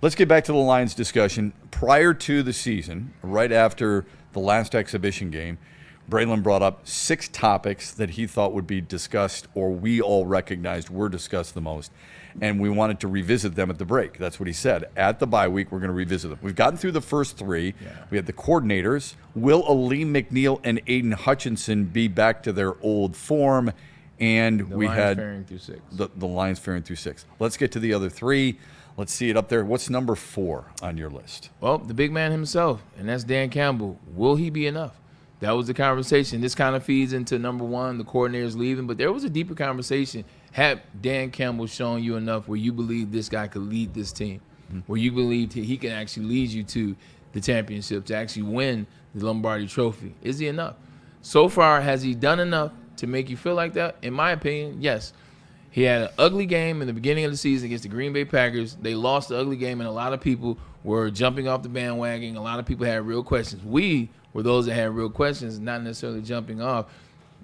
Let's get back to the Lions discussion. Prior to the season, right after the last exhibition game, Braylon brought up 6 topics that he thought would be discussed, or we all recognized were discussed the most, and we wanted to revisit them at the break. That's what he said. At the bye week, we're going to revisit them. We've gotten through the first 3. Yeah. We had the coordinators. Will Aleem McNeil and Aiden Hutchinson be back to their old form? And the we Lions had faring through 6. The Lions faring through 6. Let's get to the other 3. Let's see it up there. What's number 4 on your list? Well, the big man himself, and that's Dan Campbell. Will he be enough? That was the conversation. This kind of feeds into number 1, the coordinator's leaving, but there was a deeper conversation. Had Dan Campbell shown you enough where you believe this guy could lead this team, where you believed he can actually lead you to the championship, to actually win the Lombardi Trophy? Is he enough? So far, has he done enough to make you feel like that? In my opinion, yes. He had an ugly game in the beginning of the season against the Green Bay Packers. They lost the ugly game, and a lot of people were jumping off the bandwagon. A lot of people had real questions. We were those that had real questions, not necessarily jumping off.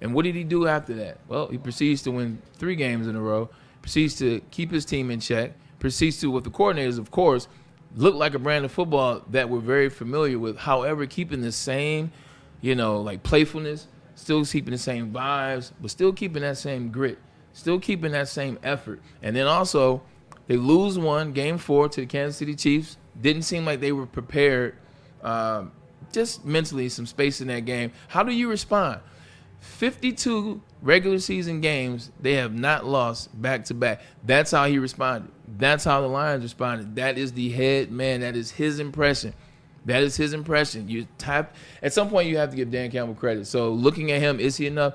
And what did he do after that? Well, he proceeds to win 3 games in a row, proceeds to keep his team in check, proceeds to, with the coordinators, of course, look like a brand of football that we're very familiar with. However, keeping the same, like playfulness, still keeping the same vibes, but still keeping that same grit. Still keeping that same effort. And then also, they lose game 4 to the Kansas City Chiefs. Didn't seem like they were prepared, just mentally, some space in that game. How do you respond? 52 regular season games, they have not lost back-to-back. That's how he responded. That's how the Lions responded. That is the head man. That is his impression. That is his impression. At some point, you have to give Dan Campbell credit. So looking at him, is he enough?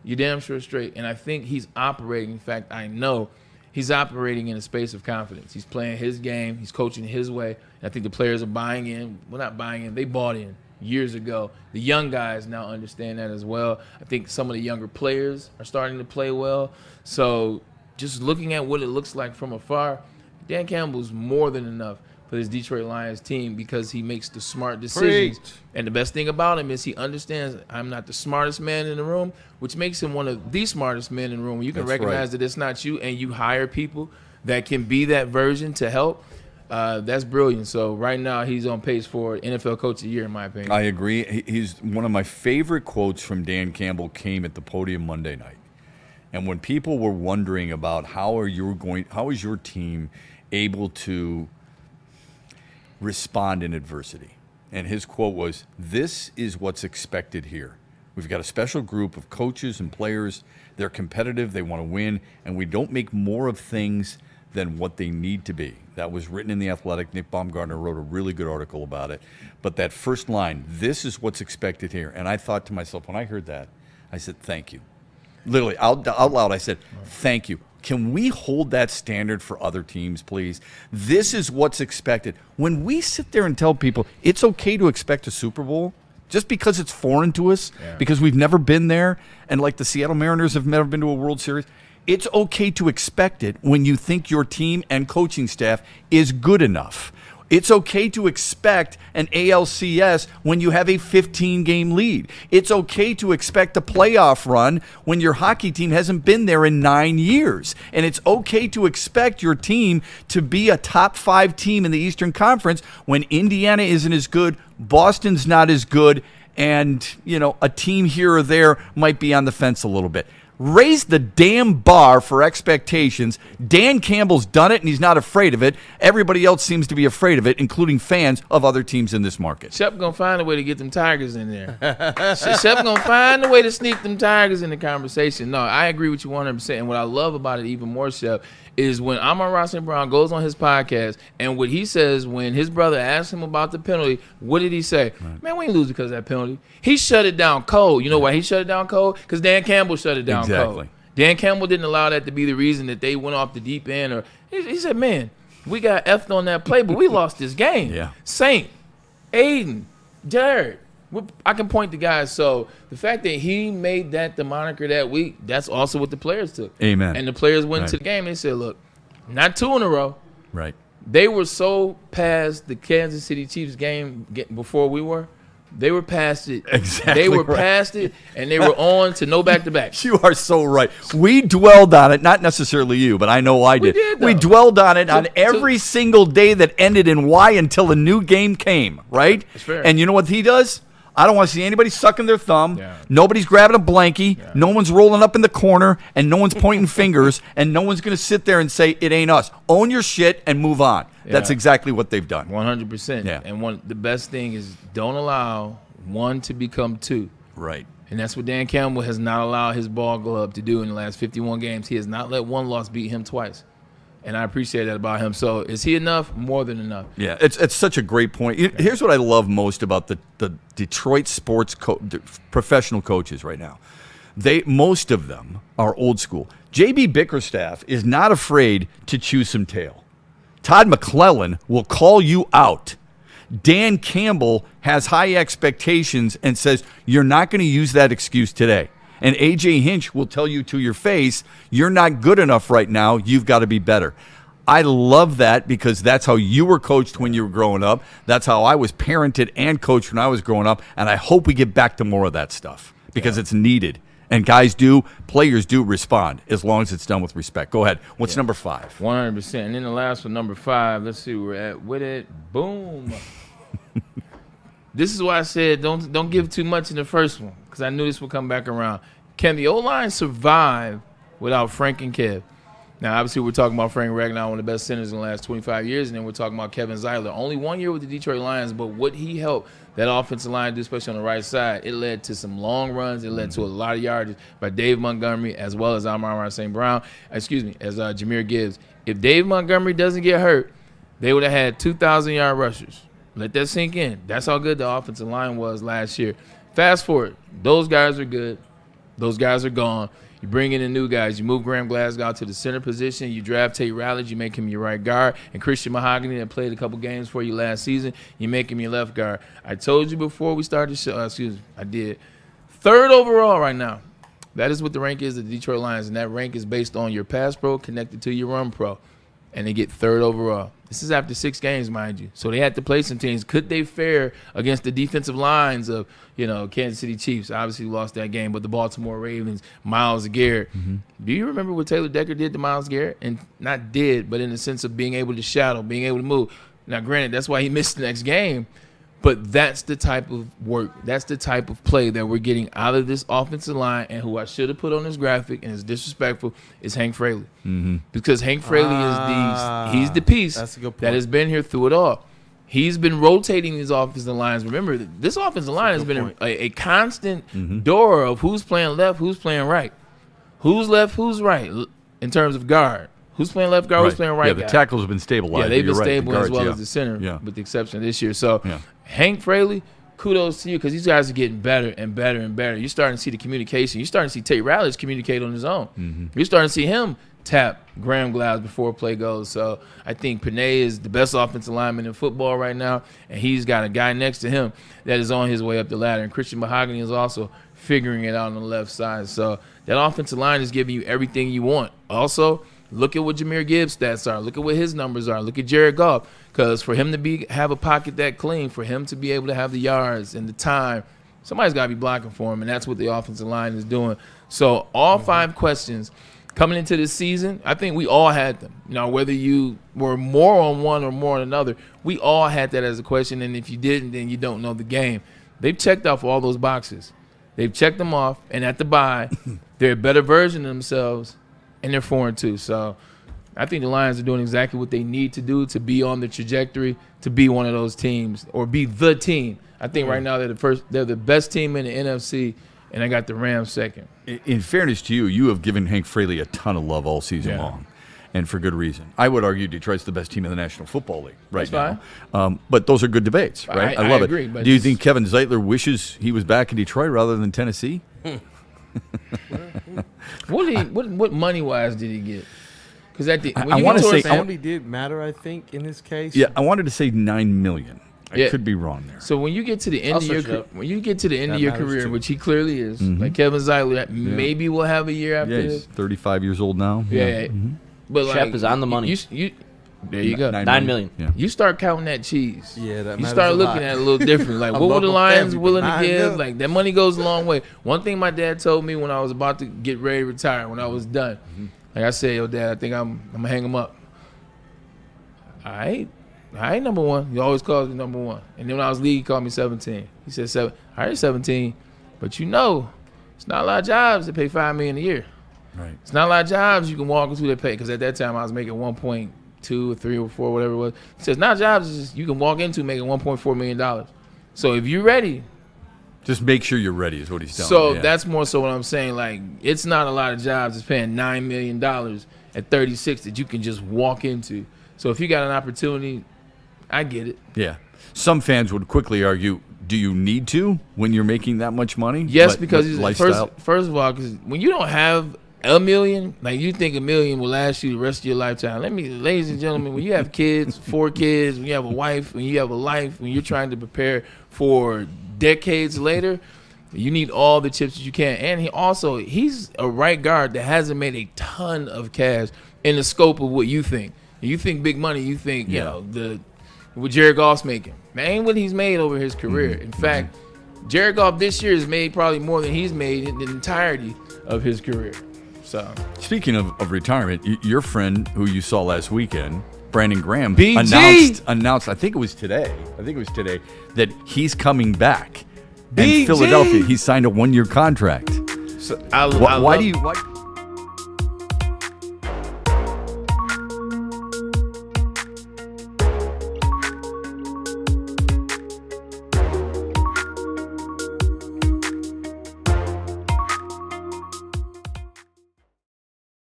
You're damn sure straight. And I think he's operating. In fact, I know he's operating in a space of confidence. He's playing his game. He's coaching his way. And I think the players are buying in. Well, not buying in. They bought in years ago. The young guys now understand that as well. I think some of the younger players are starting to play well. So just looking at what it looks like from afar, Dan Campbell's more than enough for this Detroit Lions team because he makes the smart decisions. Preach. And the best thing about him is he understands I'm not the smartest man in the room, which makes him one of the smartest men in the room. You can recognize that it's not you, and you hire people that can be that version to help. That's brilliant. So right now he's on pace for NFL Coach of the Year, in my opinion. I agree. He's one of my favorite quotes from Dan Campbell came at the podium Monday night. And when people were wondering about how is your team able to respond in adversity, and his quote was, "This is what's expected here. We've got a special group of coaches and players. They're competitive. They want to win, and we don't make more of things than what they need to be." That was written in The Athletic. Nick Baumgartner wrote a really good article about it. But that first line, "This is what's expected here." And I thought to myself, when I heard that, I said, thank you. Literally, out loud, I said, thank you. Can we hold that standard for other teams, please? This is what's expected. When we sit there and tell people it's okay to expect a Super Bowl, just because it's foreign to us, because we've never been there, and like the Seattle Mariners have never been to a World Series, it's okay to expect it when you think your team and coaching staff is good enough. It's okay to expect an ALCS when you have a 15-game lead. It's okay to expect a playoff run when your hockey team hasn't been there in 9 years. And it's okay to expect your team to be a top 5 team in the Eastern Conference when Indiana isn't as good, Boston's not as good, and, a team here or there might be on the fence a little bit. Raise the damn bar for expectations. Dan Campbell's done it, and he's not afraid of it. Everybody else seems to be afraid of it, including fans of other teams in this market. Shep going to find a way to get them Tigers in there. Shep going to find a way to sneak them Tigers in the conversation. No, I agree with you 100%. And what I love about it even more, Shep, is when Amon-Ra St. Brown goes on his podcast, and what he says when his brother asked him about the penalty, what did he say? Right. Man, we ain't lose because of that penalty. He shut it down cold. You know why he shut it down cold? Because Dan Campbell shut it down cold. Dan Campbell didn't allow that to be the reason that they went off the deep end. Or he said, man, we got effed on that play, but we lost this game. Yeah. Saint, Aiden, Jared. I can point to guys. So the fact that he made that the moniker that week, that's also what the players took. Amen. And the players went to the game. They said, look, not 2 in a row. Right. They were so past the Kansas City Chiefs game before we were. They were past it. Exactly. They were right. past it, and they were on to no back-to-back. You are so right. We dwelled on it, not necessarily you, but I know I did. though. We dwelled on it on every single day that ended in Y until a new game came, right? That's fair. And you know what he does? I don't want to see anybody sucking their thumb. Yeah. Nobody's grabbing a blankie. Yeah. No one's rolling up in the corner, and no one's pointing fingers, and no one's going to sit there and say, it ain't us. Own your shit and move on. Yeah. That's exactly what they've done. 100%. Yeah. And the best thing is don't allow one to become two. Right. And that's what Dan Campbell has not allowed his ball club to do in the last 51 games. He has not let one loss beat him twice. And I appreciate that about him. So is he enough? More than enough. Yeah, it's such a great point. Here's what I love most about the Detroit sports professional coaches right now. Most of them are old school. J.B. Bickerstaff is not afraid to chew some tail. Todd McClellan will call you out. Dan Campbell has high expectations and says, you're not going to use that excuse today. And A.J. Hinch will tell you to your face, you're not good enough right now. You've got to be better. I love that because that's how you were coached when you were growing up. That's how I was parented and coached when I was growing up. And I hope we get back to more of that stuff because it's needed. And players do respond as long as it's done with respect. Go ahead. What's number 5? 100%. And then the last one, number 5. Let's see where we're at with it. Boom. This is why I said don't give too much in the first one because I knew this would come back around. Can the O-line survive without Frank and Kev? Now, obviously, we're talking about Frank Ragnow, one of the best centers in the last 25 years, and then we're talking about Kevin Zeiler. Only 1 year with the Detroit Lions, but what he helped that offensive line do, especially on the right side, it led to some long runs. It led to a lot of yards by Dave Montgomery as well as Amon-Ra St. Brown, as Jahmyr Gibbs. If Dave Montgomery doesn't get hurt, they would have had 2,000-yard rushers. Let that sink in. That's how good the offensive line was last year. Fast forward. Those guys are good. Those guys are gone. You bring in the new guys. You move Graham Glasgow to the center position. You draft Tate Ratledge. You make him your right guard. And Christian Mahogany that played a couple games for you last season, you make him your left guard. I told you before we started the show. I did. 3rd overall right now. That is what the rank is of the Detroit Lions, and that rank is based on your pass pro connected to your run pro. And they get 3rd overall. This is after 6 games, mind you. So they had to play some teams. Could they fare against the defensive lines of, Kansas City Chiefs? Obviously lost that game, but the Baltimore Ravens, Myles Garrett. Mm-hmm. Do you remember what Taylor Decker did to Myles Garrett? And not did, but in the sense of being able to shadow, being able to move. Now, granted, that's why he missed the next game. But that's the type of work, that's the type of play that we're getting out of this offensive line. And who I should have put on this graphic, and is disrespectful, is Hank Fraley. Mm-hmm. Because Hank Fraley he's the piece that has been here through it all. He's been rotating these offensive lines. Remember, this offensive line has been a constant door of who's playing left, who's playing right. Who's left, who's right in terms of guard. Who's playing left guard, who's playing right guard. Yeah, the tackles have been stabilized. Yeah, they've been stable guards, as well as the center, with the exception of this year. So, yeah. Hank Fraley, kudos to you because these guys are getting better and better and better. You're starting to see the communication. You're starting to see Tate Ratledge communicate on his own. Mm-hmm. You're starting to see him tap Graham Glasgow before play goes. So I think Panay is the best offensive lineman in football right now, and he's got a guy next to him that is on his way up the ladder. And Christian Mahogany is also figuring it out on the left side. So that offensive line is giving you everything you want. Also, look at what Jahmyr Gibbs' stats are. Look at what his numbers are. Look at Jared Goff. Because for him to have a pocket that clean, for him to be able to have the yards and the time, somebody's got to be blocking for him, and that's what the offensive line is doing. So all 5 questions coming into this season, I think we all had them. Whether you were more on one or more on another, we all had that as a question, and if you didn't, then you don't know the game. They've checked off all those boxes. They've checked them off, and at the bye, they're a better version of themselves, and they're 4-2. So I think the Lions are doing exactly what they need to do to be on the trajectory to be one of those teams or be the team. I think right now they're the best team in the NFC, and I got the Rams second. In fairness to you, you have given Hank Fraley a ton of love all season long, and for good reason. I would argue Detroit's the best team in the National Football League right now. But those are good debates, right? I love agree, it. Do you think Kevin Zeitler wishes he was back in Detroit rather than Tennessee? What money-wise did he get? Because I want to say family did matter, I think, in his case. Yeah, I wanted to say $9 million. I could be wrong there. So when you get to the end of your career, which he clearly is, like Kevin Zeiler, maybe will have a year after this. He's 35 years old now. Yeah. But Shep is on the money. There you go. 9 million. Yeah. You start counting that cheese. Yeah, that you matters start a looking lot. at it a little different. Like, A what were the local Lions family, willing to 9 give? mil. Like, that money goes a long way. One thing my dad told me when I was about to get ready to retire, when I was done, like I said, yo, Dad, I think I'm gonna hang him up. I ain't number one. He always calls me number one. And then when I was league, he called me 17. He said, 17, but you know, it's not a lot of jobs that pay $5 million a year. Right. It's not a lot of jobs you can walk into that pay, because at that time I was making 1.2 or 3 or 4, whatever it was. He says, not jobs is just you can walk into making $1.4 million. So if you're ready, Just make sure you're ready is what he's telling so me. Yeah. that's more so what I'm saying. Like, it's not a lot of jobs that's paying $9 million at 36 that you can just walk into. So if you got an opportunity, I get it. Yeah. Some fans would quickly argue, do you need to when you're making that much money? Yes, because lifestyle. first of all, because when you don't have $1 million, like you think $1 million will last you the rest of your lifetime. Ladies and gentlemen, when you have kids, 4 kids, when you have a wife, when you have a life, when you're trying to prepare for decades later, you need all the chips that you can. And he's a right guard that hasn't made a ton of cash in the scope of what you think. You think big money, you think, you know, what Jared Goff's making. That ain't what he's made over his career. In fact, Jared Goff this year has made probably more than he's made in the entirety of his career. So, Speaking of retirement, your friend who you saw last weekend, Brandon Graham, BG! announced, I think it was today, that he's coming back. BG! In Philadelphia, he signed a 1-year contract. so Why do you